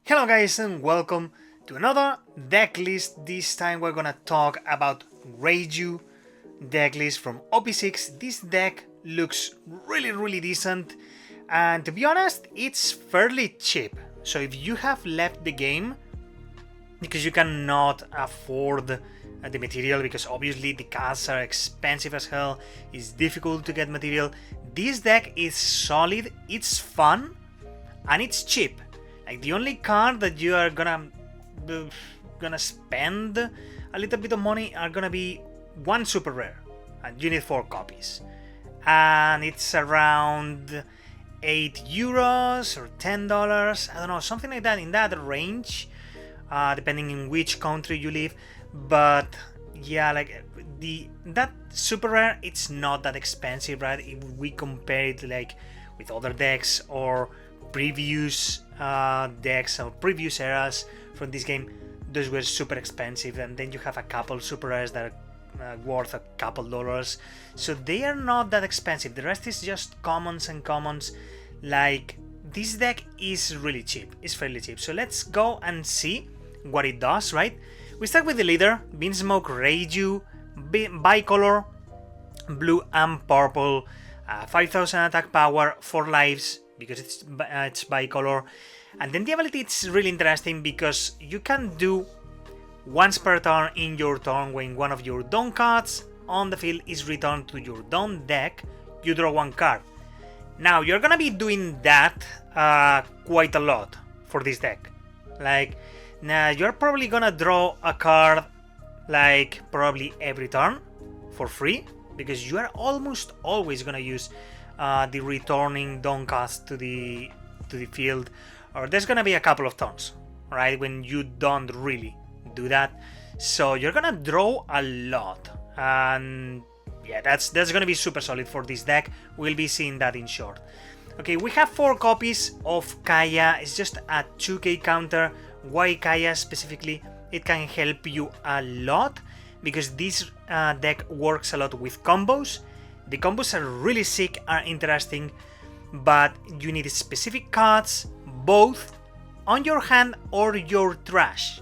Hello guys and welcome to another deck list. This time we're gonna talk about REIJU decklist from OP06. This deck looks really decent and to be honest it's fairly cheap. So if you have left the game because you cannot afford the material, because obviously the cards are expensive as hell, it's difficult to get material, this deck is solid, it's fun and it's cheap. Like the only card that you are gonna spend a little bit of money are gonna be one super rare, and you need 4 copies, and it's around €8 or $10. I don't know, something like that, in that range, depending in which country you live. But yeah, like that super rare, it's not that expensive, right? If we compare it like with other decks or previous decks or previous eras from this game, those were super expensive, and then you have a couple super rares that are worth a couple dollars, so they are not that expensive. The rest is just commons and commons. Like, this deck is really cheap, it's fairly cheap. So let's go and see what it does, right? We start with the leader, Beansmoke REIJU, bicolor, blue and purple, 5000 attack power, 4 lives, because it's bicolor. And then the ability, it's really interesting because you can do once per turn in your turn, when one of your Dawn cards on the field is returned to your Dawn deck, you draw 1 card. Now you're gonna be doing that quite a lot for this deck. Like, now you're probably gonna draw a card like probably every turn for free, because you are almost always gonna use the returning Dawn cards to the field, or there's gonna be a couple of turns, right, when you don't really do that. So you're gonna draw a lot, and yeah, that's gonna be super solid for this deck. We'll be seeing that in short. Okay, we have 4 copies of Kaya. It's just a 2k counter. Why Kaya specifically? It can help you a lot because this deck works a lot with combos. The combos are really sick, are interesting, but you need specific cards both on your hand or your trash.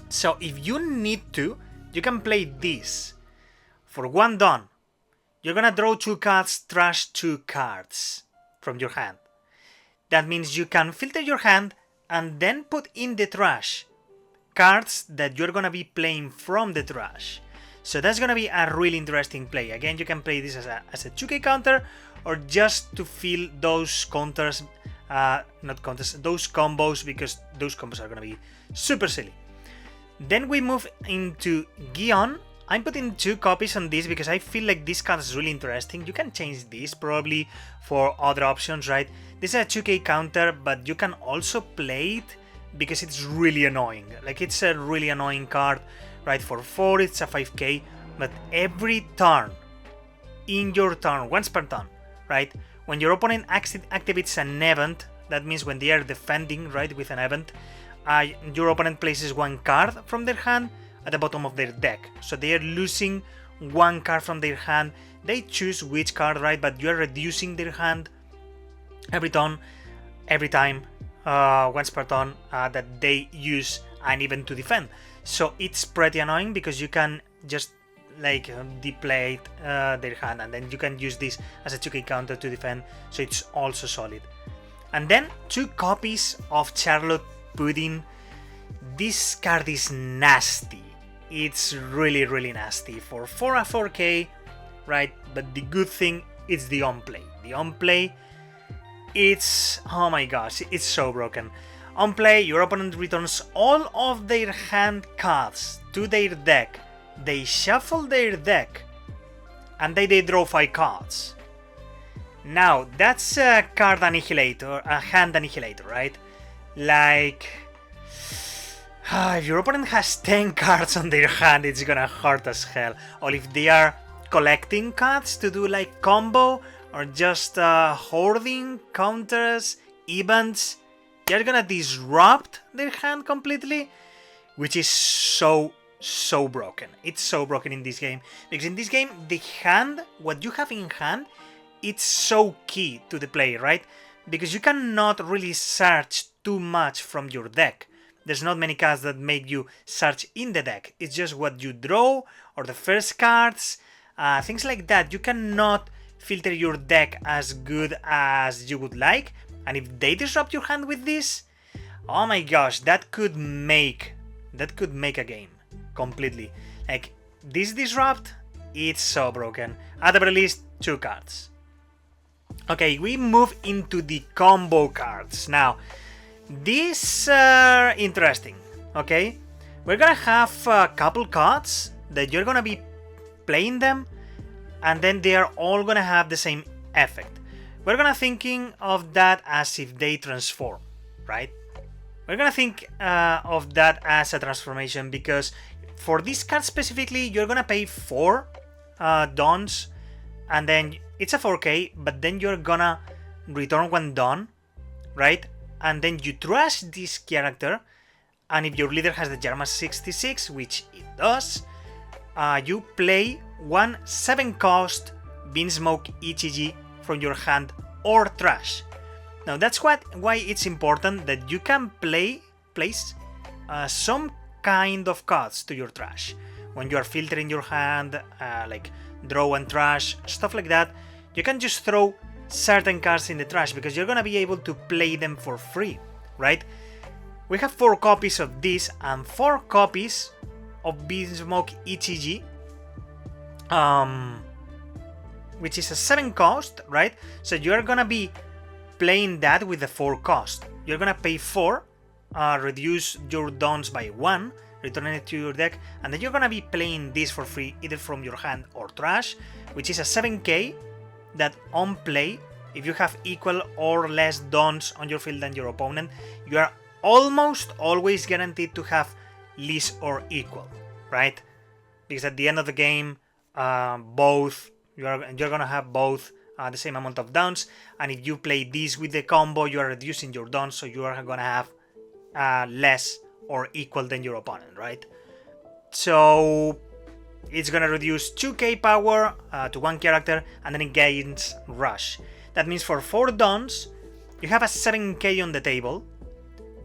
So if you need to, you can play this. For 1 Dawn, you're gonna draw 2 cards, trash 2 cards from your hand. That means you can filter your hand and then put in the trash cards that you're gonna be playing from the trash. So that's gonna be a really interesting play. Again, you can play this as a 2k counter, or just to fill those counters, those combos, because those combos are gonna be super silly. Then we move into Gion. I'm putting 2 copies on this because I feel like this card is really interesting. You can change this probably for other options, right? This is a 2k counter, but you can also play it because it's really annoying. Like, it's a really annoying card, right? For 4 it's a 5k, but every turn, in your turn, once per turn, right? When your opponent activates an event, that means when they are defending, right, with an event, your opponent places 1 card from their hand at the bottom of their deck. So they are losing 1 card from their hand. They choose which card, right? But you are reducing their hand every turn, every time, once per turn that they use an event to defend. So it's pretty annoying because you can just like deplete their hand, and then you can use this as a 2k counter to defend. So it's also solid. And then 2 copies of Charlotte Pudding. This card is nasty. It's really nasty for 4k, right? But the good thing is the on-play. The on-play, it's, oh my gosh, it's so broken. On play, your opponent returns all of their hand cards to their deck. They shuffle their deck, and they draw 5 cards. Now, that's a card annihilator, a hand annihilator, right? Like, if your opponent has 10 cards on their hand, it's gonna hurt as hell. Or if they are collecting cards to do like combo, or just hoarding counters, events, they're gonna disrupt their hand completely, which is so broken. It's so broken in this game, because in this game, the hand, what you have in hand, it's so key to the play, right? Because you cannot really search too much from your deck. There's not many cards that make you search in the deck. It's just what you draw or the first cards, things like that. You cannot filter your deck as good as you would like. And if they disrupt your hand with this, oh my gosh, that could make a game completely. Like this disrupt, it's so broken. At the very least, 2 cards. Okay, we move into the combo cards now. These are interesting. Okay, we're gonna have a couple cards that you're gonna be playing them, and then they are all gonna have the same effect. We're gonna thinking of that as if they transform, right? We're gonna think of that as a transformation, because for this card specifically, you're gonna pay 4 dons, and then it's a 4k, but then you're gonna return 1 don, right? And then you trash this character, and if your leader has the Jarma 66, which it does, you play 1 7-cost Beansmoke ETG from your hand or trash. Now that's why it's important that you can place some kind of cards to your trash. When you are filtering your hand, like draw and trash, stuff like that, you can just throw certain cards in the trash because you're gonna be able to play them for free, right? We have 4 copies of this and 4 copies of Beansmoke ETG, which is a 7-cost, right? So you're gonna be playing that with the 4 cost. You're gonna pay 4, reduce your dons by 1, returning it to your deck, and then you're gonna be playing this for free either from your hand or trash, which is a 7k that on play, if you have equal or less dons on your field than your opponent, you are almost always guaranteed to have less or equal, right? Because at the end of the game, you're gonna have both the same amount of dons, and if you play this with the combo, you are reducing your dons, so you are gonna have less or equal than your opponent, right? So it's gonna reduce 2k power to 1 character, and then it gains rush. That means for 4 dons, you have a 7k on the table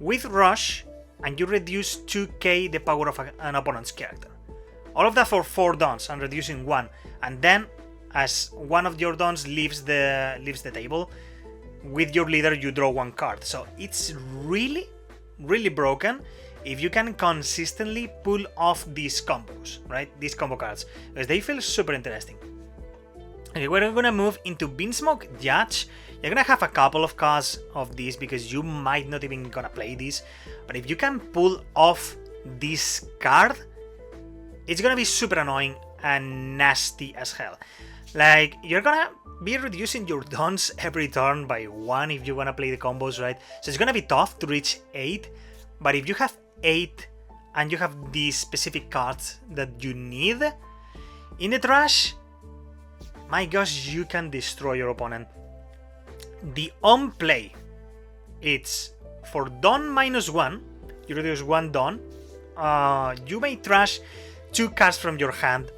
with rush, and you reduce 2k the power of an opponent's character. All of that for 4 dons and reducing 1, and then as one of your dons leaves the table, with your leader you draw 1 card. So it's really broken if you can consistently pull off these combos, right? These combo cards, because they feel super interesting. Okay, we're gonna move into Beansmoke Judge. You're gonna have a couple of cards of these because you might not even gonna play this, but if you can pull off this card, it's gonna be super annoying and nasty as hell. Like, you're gonna be reducing your dons every turn by 1 if you wanna play the combos, right? So it's gonna be tough to reach 8, but if you have 8 and you have these specific cards that you need in the trash, my gosh, you can destroy your opponent. The on play, it's for don -1, you reduce 1 don, you may trash 2 cards from your hand,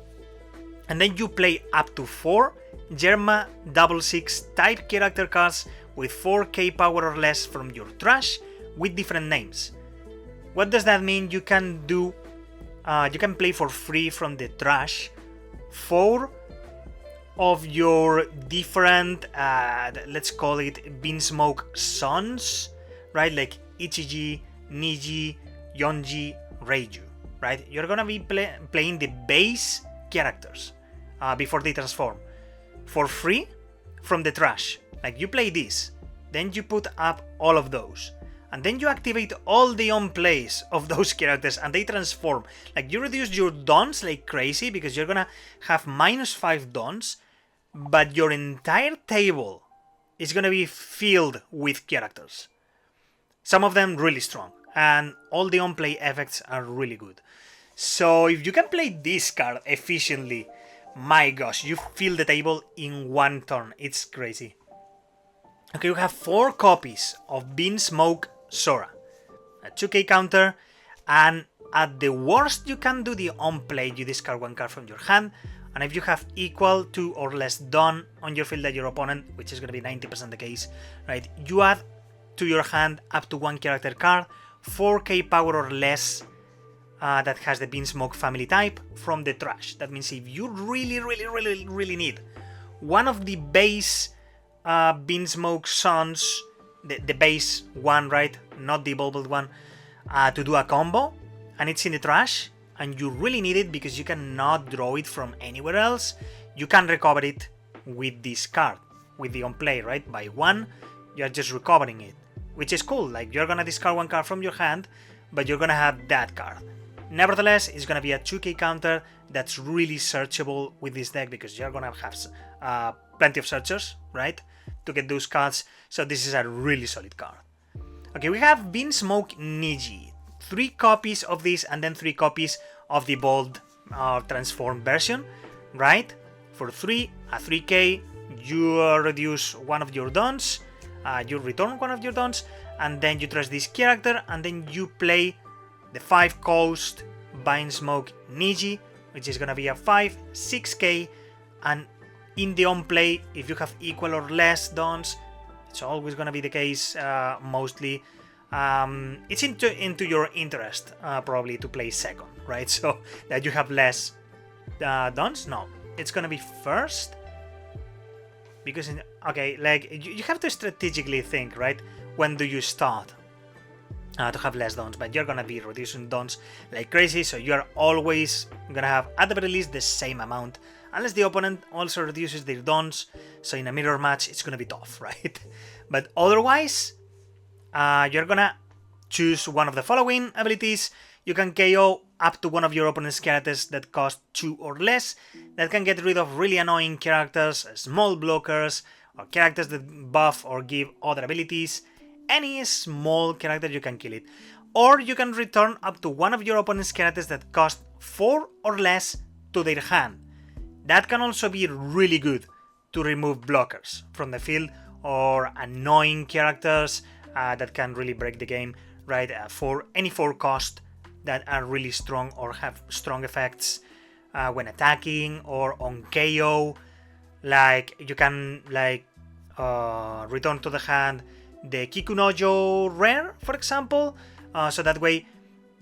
and then you play up to 4 Germa 66 type character cards with 4k power or less from your trash with different names. What does that mean? You can do, you can play for free from the trash 4 of your different, let's call it Beansmoke sons, right? Like Ichiji, Niji, Yonji, REIJU, right? You're gonna be playing the base characters before they transform for free from the trash. Like, you play this, then you put up all of those, and then you activate all the on plays of those characters and they transform. Like, you reduce your dons like crazy because you're gonna have -5 dons, but your entire table is gonna be filled with characters. Some of them really strong, and all the on play effects are really good. So if you can play this card efficiently, my gosh, you fill the table in 1 turn. It's crazy. Okay, we have 4 copies of Beansmoke Sora, a 2k counter, and at the worst you can do the on play. You discard 1 card from your hand, and if you have equal to or less done on your field than your opponent, which is going to be 90% the case, right, you add to your hand up to 1 character card, 4k power or less, that has the Beansmoke family type from the trash. That means if you really need one of the base Beansmoke sons, the base one, right, not the evolved one, to do a combo, and it's in the trash, and you really need it because you cannot draw it from anywhere else, you can recover it with this card, with the on play, right? By 1, you're just recovering it, which is cool. Like, you're gonna discard 1 card from your hand, but you're gonna have that card. Nevertheless, it's gonna be a 2k counter that's really searchable with this deck because you're gonna have plenty of searchers, right, to get those cards. So this is a really solid card. Okay, we have Beansmoke Niji. 3 copies of this and then 3 copies of the bold transformed version, right? For 3, a 3k, you reduce one of your dons, you return one of your dons, and then you trash this character, and then you play the 5 cost Beansmoke Niji, which is gonna be a 6k, and in the on play, if you have equal or less dons, it's always gonna be the case, mostly. It's into your interest, probably, to play second, right? So that you have less dons? No, it's gonna be first. Because, okay, like, you have to strategically think, right? When do you start to have less dons? But you're gonna be reducing dons like crazy, so you're always gonna have, at the very least, the same amount. Unless the opponent also reduces their dons, so in a mirror match, it's gonna be tough, right? But otherwise, you're gonna choose one of the following abilities. You can KO up to one of your opponent's characters that cost 2 or less, that can get rid of really annoying characters, small blockers, or characters that buff or give other abilities. Any small character, you can kill it. Or you can return up to one of your opponent's characters that cost 4 or less to their hand. That can also be really good to remove blockers from the field, or annoying characters that can really break the game, right? For any 4 cost that are really strong or have strong effects when attacking or on KO. Like, you can, like, return to the hand the Kikunojo rare, for example, so that way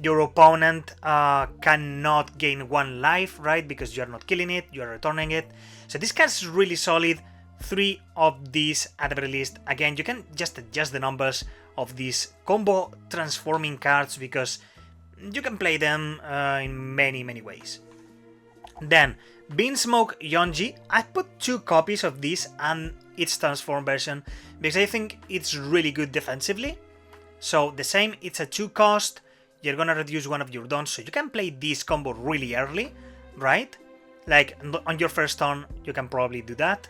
your opponent cannot gain 1 life, right? Because you're not killing it, you're returning it. So this card is really solid. 3 of these at the very least. Again, you can just adjust the numbers of these combo transforming cards because you can play them in many ways. Then, Beansmoke Yonji. I put 2 copies of this and its transformed version because I think it's really good defensively. So the same, it's a 2 cost. You're gonna reduce one of your dons, so you can play this combo really early, right? Like, on your first turn, you can probably do that.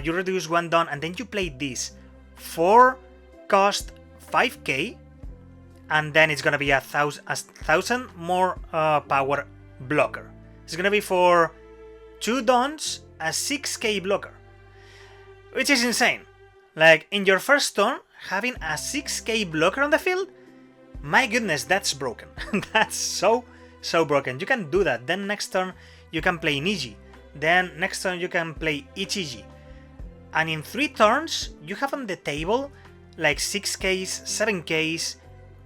You reduce 1 don, and then you play this 4 cost 5k, and then it's gonna be a thousand more power blocker. It's gonna be for 2 dons, a 6k blocker, which is insane. Like, in your first turn, having a 6k blocker on the field, my goodness, that's broken. That's so broken. You can do that. Then next turn, you can play Niji. Then next turn, you can play Ichiji. And in 3 turns, you have on the table like 6ks, 7ks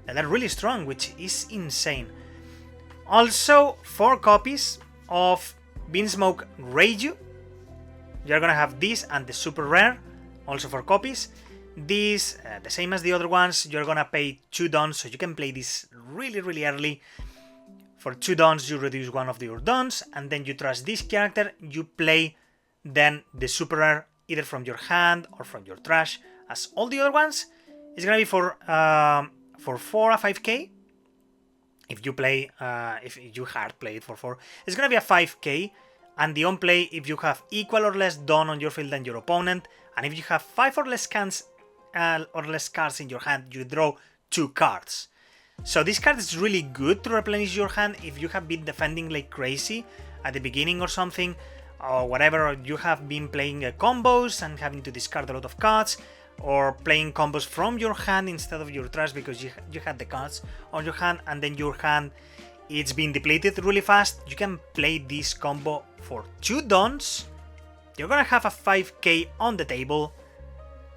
that are really strong, which is insane. Also, 4 copies of Beansmoke REIJU. You're gonna have this and the super rare, also 4 copies. This, the same as the other ones, you're gonna pay 2 dons, so you can play this really early. For 2 dons, you reduce one of your dons, and then you trust this character, you play then the super rare, either from your hand or from your trash, as all the other ones. It's gonna be for 4 or 5k. If you play, if you hard play it for 4, it's gonna be a 5k. And the on play, if you have equal or less don on your field than your opponent, and if you have 5 or less cards in your hand, you draw 2 cards. So this card is really good to replenish your hand if you have been defending like crazy at the beginning or something, or whatever, or you have been playing combos and having to discard a lot of cards, or playing combos from your hand instead of your trash because you had the cards on your hand and then your hand it's been depleted really fast. You can play this combo for 2 dons. You're gonna have a 5k on the table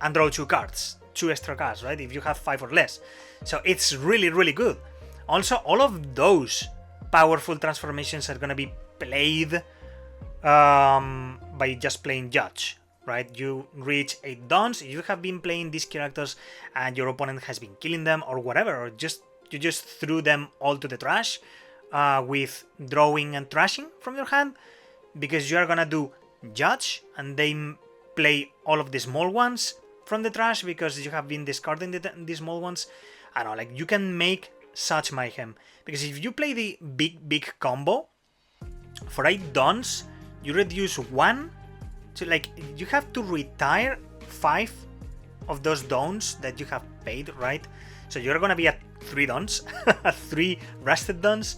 and draw 2 cards. 2 extra cards, right? If you have 5 or less. So it's really, really good. Also, all of those powerful transformations are gonna be played by just playing Judge, right? You reach 8 dons. If you have been playing these characters and your opponent has been killing them or whatever, or you just threw them all to the trash with drawing and trashing from your hand, because you are gonna do Judge and they play all of the small ones from the trash because you have been discarding the small ones. I don't know, like, you can make such mayhem, because if you play the big combo for 8 dons, you reduce 1 to, like, you have to retire 5 of those dons that you have paid, right? So you're gonna be at 3 dons, 3 rested dons,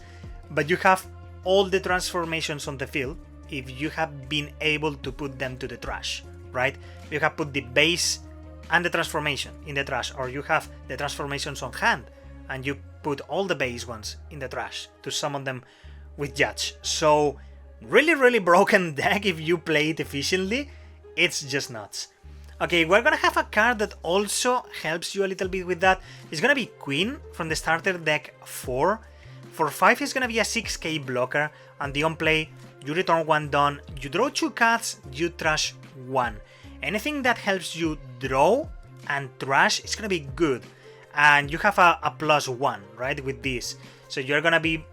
but you have all the transformations on the field if you have been able to put them to the trash, right? You have put the base and the transformation in the trash, or you have the transformations on hand and you put all the base ones in the trash to summon them with Judge. So really, really broken deck if you play it efficiently. It's just nuts. Okay, we're gonna have a card that also helps you a little bit with that. It's gonna be Queen from the starter deck 4. For 5, it's gonna be a 6k blocker, and the on-play, you return 1 don, you draw 2 cards, you trash 1. Anything that helps you draw and trash is gonna be good. And you have a +1, right, with this. So you're gonna be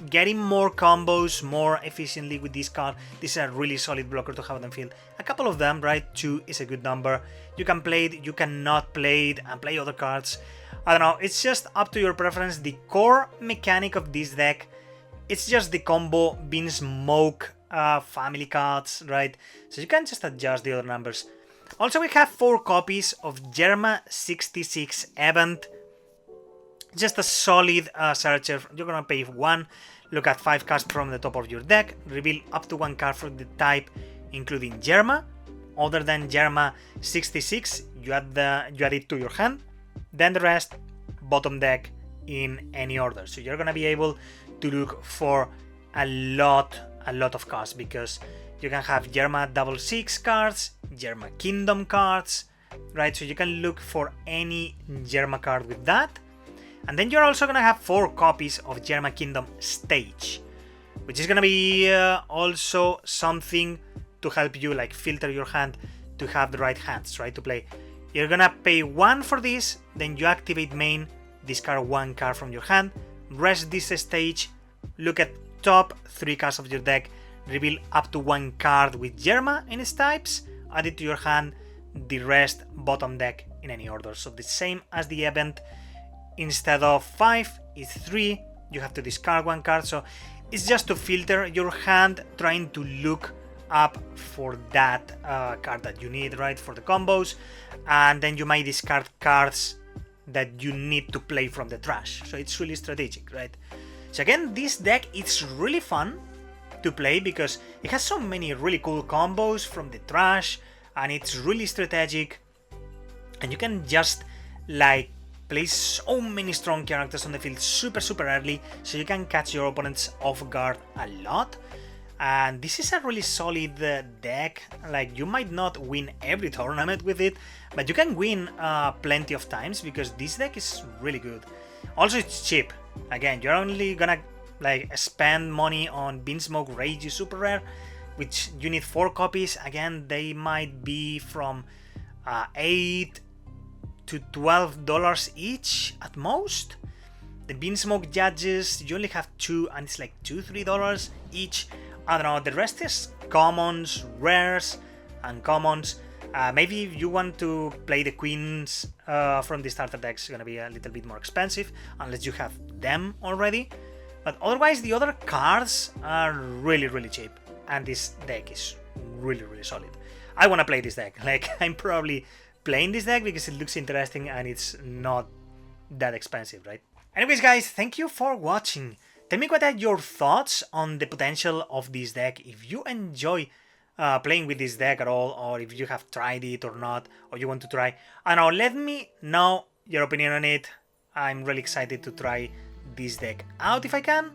getting more combos more efficiently with this card. This is a really solid blocker to have on the field. A couple of them, right? 2 is a good number. You can play it, you cannot play it, and play other cards. I don't know, it's just up to your preference. The core mechanic of this deck, it's just the combo Bean Smoke family cards, right? So you can just adjust the other numbers. Also, we have 4 copies of Germa66 Event. Just a solid searcher. You're gonna pay 1, look at 5 cards from the top of your deck, reveal up to 1 card from the type, including Germa. Other than Germa66, you add it to your hand. Then the rest, bottom deck in any order. So you're gonna be able to look for a lot of cards, because you can have Germa 66 cards, Germa Kingdom cards, right? So you can look for any Germa card with that. And then you're also gonna have 4 copies of Germa Kingdom Stage, which is gonna be also something to help you, like, filter your hand to have the right hands, right, to play. You're gonna pay 1 for this, then you activate main, discard 1 card from your hand, rest this stage, look at top 3 cards of your deck, reveal up to 1 card with Germa in its types, add it to your hand, the rest bottom deck in any order. So the same as the event, instead of 5, it's 3, you have to discard 1 card, so it's just to filter your hand, trying to look up for that card that you need, right, for the combos, and then you might discard cards that you need to play from the trash. So it's really strategic, right? So again, this deck, it's really fun to play because it has so many really cool combos from the trash, and it's really strategic, and you can just, like, play so many strong characters on the field super early, so you can catch your opponents off guard a lot. And this is a really solid deck. Like, you might not win every tournament with it, but you can win plenty of times, because this deck is really good. Also, it's cheap. Again, you're only gonna, like, spend money on Beansmoke REIJU Super Rare, which you need 4 copies. Again, they might be from $8 to $12 each at most. The Beansmoke Judges, you only have 2, and it's like $2-3 each. I don't know, the rest is commons, rares, and commons. Maybe if you want to play the queens from the starter decks, it's gonna be a little bit more expensive, unless you have them already. But otherwise, the other cards are really cheap, and this deck is really solid. I wanna play this deck. Like, I'm probably playing this deck because it looks interesting and it's not that expensive, right? Anyways, guys, thank you for watching. Tell me what are your thoughts on the potential of this deck, if you enjoy playing with this deck at all, or if you have tried it or not, or you want to try. I don't know, let me know your opinion on it. I'm really excited to try this deck out if I can.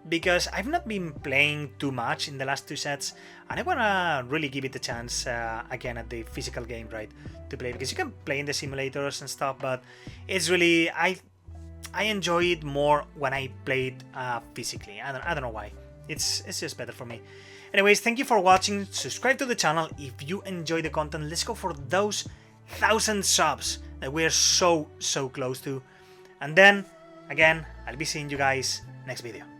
because I've not been playing too much in the last 2 sets, and I wanna really give it a chance again at the physical game, right, to play, because you can play in the simulators and stuff, but it's really, I enjoy it more when I play it physically. I don't know why. It's just better for me. Anyways, thank you for watching. Subscribe to the channel if you enjoy the content. Let's go for those 1,000 subs that we're so close to. And then, again, I'll be seeing you guys next video.